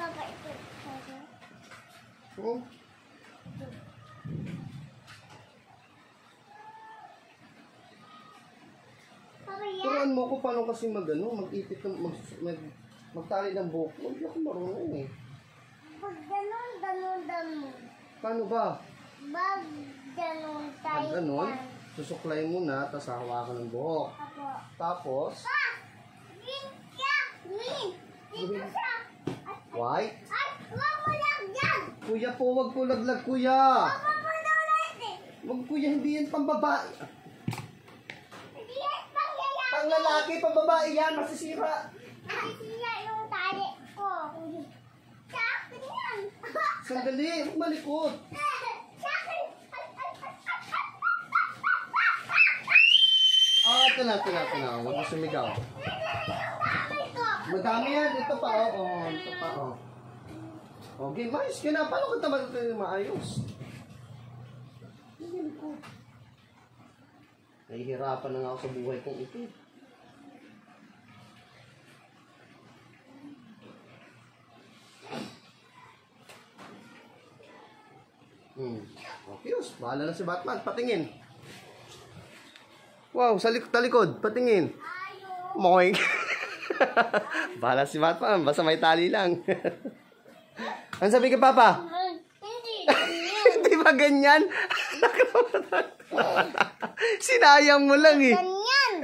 Papa, ito. Oh. Papa, yan. Turuan mo ko paano kasi mag-ipit ng magtali ng buhok. Hindi ako marunong eh. Pag ganun. Paano ba? Pag ganun tayo. Pag ganun, susuklay mo na, tapos hahawakan ng buhok. Apo. Tapos, Pa! Green ka! Green! Dito siya! white. Ay! Huwag mo lang dyan! Kuya po, wag po laglag, kuya. Papa mo daw lahat eh! Wag kuya, hindi yan pambabae. Hindi yan pang lalaki! Pang lalaki, pambabae yan, masisira. Nasisira yung tali ko. Sa akin yan! Sandali, malikot. Sa akin! Ito na. Huwag mo sumigaw. Tatay ko! Madami yan. Ito pa, Ito pa, Okay, maayos ka na. Paano kita maayos? Nahihirapan na nga ako sa buhay kong ito. Okay, bahala na si Batman. Patingin. Wow, sa talikod. Patingin. Moink. Bahala si Batman. Basta may tali lang. Ano sabi ka, Papa? Hindi. Di ba ganyan? Sinayang mo lang eh. Ganyan!